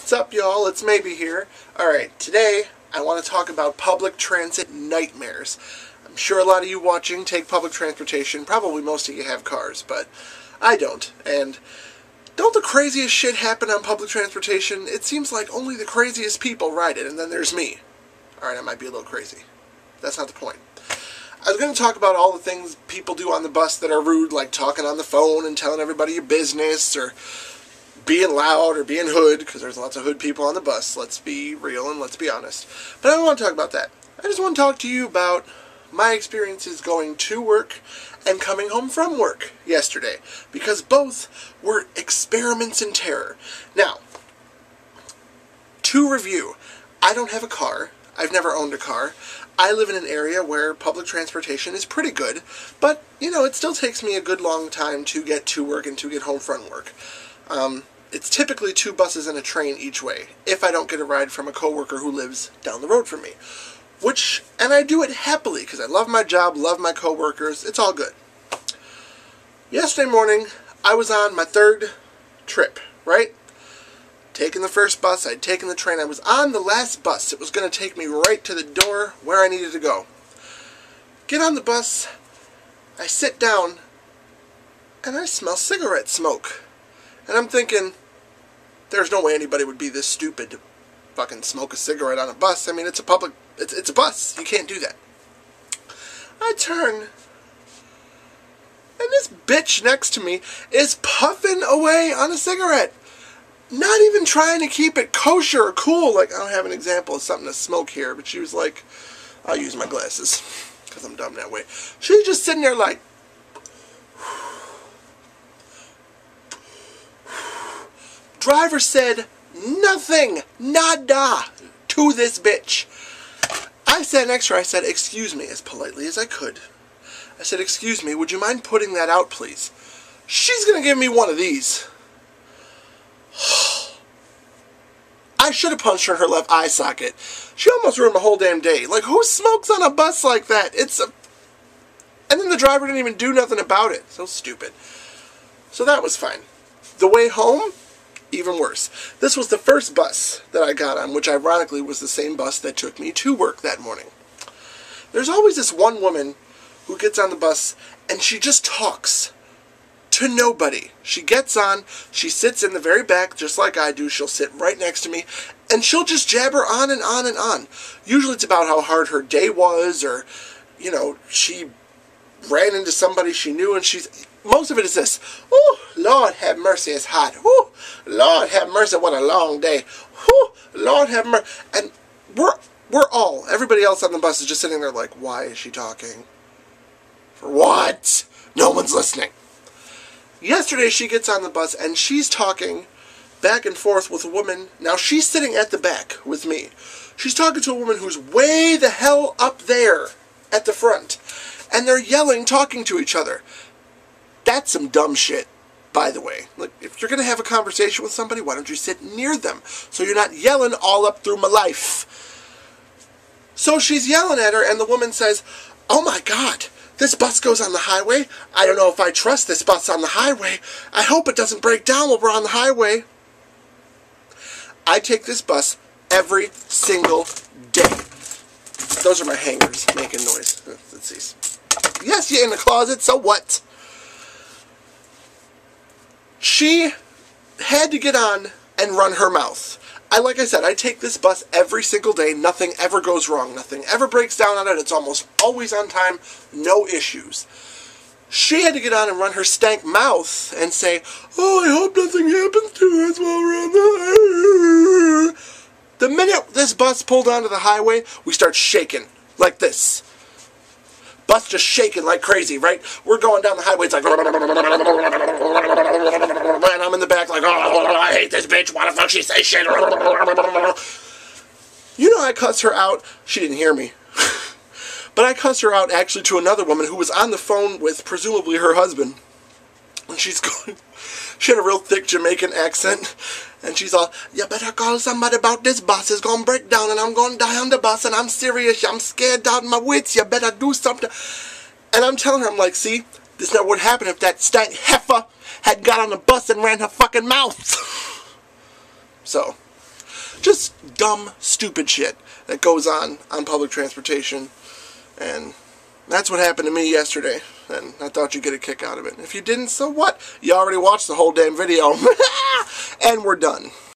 What's up, y'all? It's Maybe here. Alright, today I want to talk about public transit nightmares. I'm sure a lot of you watching take public transportation. Probably most of you have cars, but I don't. And don't the craziest shit happen on public transportation? It seems like only the craziest people ride it, and then there's me. Alright, I might be a little crazy. That's not the point. I was going to talk about all the things people do on the bus that are rude, like talking on the phone and telling everybody your business, or being loud, or being hood, because there's lots of hood people on the bus. Let's be real and let's be honest. But I don't want to talk about that. I just want to talk to you about my experiences going to work and coming home from work yesterday, because both were experiments in terror. Now, to review, I don't have a car. I've never owned a car. I live in an area where public transportation is pretty good, but, you know, it still takes me a good long time to get to work and to get home from work. It's typically 2 buses and a train each way, if I don't get a ride from a coworker who lives down the road from me. And I do it happily, because I love my job, love my coworkers, it's all good. Yesterday morning, I was on my 3rd trip, right? Taking the first bus, I'd taken the train, I was on the last bus. It was going to take me right to the door where I needed to go. Get on the bus, I sit down, and I smell cigarette smoke. And I'm thinking, there's no way anybody would be this stupid to fucking smoke a cigarette on a bus. I mean, it's a bus. You can't do that. I turn, and this bitch next to me is puffing away on a cigarette. Not even trying to keep it kosher or cool. Like, I don't have an example of something to smoke here, but she was like, I'll use my glasses, because I'm dumb that way. She's just sitting there like, driver said nothing, nada, to this bitch. I sat next to her, I said, excuse me, as politely as I could. I said, excuse me, would you mind putting that out, please? She's gonna give me one of these. I should have punched her in her left eye socket. She almost ruined my whole damn day. Like, who smokes on a bus like that? And then the driver didn't even do nothing about it. So stupid. So that was fine. The way home, even worse. This was the first bus that I got on, which ironically was the same bus that took me to work that morning. There's always this one woman who gets on the bus and she just talks to nobody. She gets on, she sits in the very back just like I do, she'll sit right next to me, and she'll just jabber on and on and on. Usually it's about how hard her day was, or, you know, she ran into somebody she knew, and most of it is this: oh, Lord have mercy, it's hot. Oh, Lord have mercy, what a long day. Oh, Lord have mercy. And everybody else on the bus is just sitting there like, why is she talking? For what? No one's listening. Yesterday she gets on the bus and she's talking back and forth with a woman. Now she's sitting at the back with me. She's talking to a woman who's way the hell up there at the front. And they're yelling, talking to each other. That's some dumb shit, by the way. Like, if you're going to have a conversation with somebody, why don't you sit near them? So you're not yelling all up through my life. So she's yelling at her and the woman says, oh my God, this bus goes on the highway. I don't know if I trust this bus on the highway. I hope it doesn't break down while we're on the highway. I take this bus every single day. Those are my hangers making noise. Let's see. Yes, you're in the closet, so what? She had to get on and run her mouth. Like I said, I take this bus every single day. Nothing ever goes wrong. Nothing ever breaks down on it. It's almost always on time. No issues. She had to get on and run her stank mouth and say, oh, I hope nothing happens to us while we're on the highway. The minute this bus pulled onto the highway, we start shaking like this. Bus just shaking like crazy, right? We're going down the highway, it's like, and I'm in the back like, oh, I hate this bitch, why the fuck she say shit? You know, I cussed her out. She didn't hear me. But I cussed her out actually to another woman who was on the phone with presumably her husband. And she had a real thick Jamaican accent. And she's all, you better call somebody about this bus. It's going to break down and I'm going to die on the bus. And I'm serious. I'm scared out of my wits. You better do something. And I'm telling her, I'm like, see, this never would happen if that stank heifer had got on the bus and ran her fucking mouth. So, Just dumb, stupid shit that goes on public transportation. And that's what happened to me yesterday. And I thought you'd get a kick out of it. If you didn't, so what? You already watched the whole damn video. And we're done.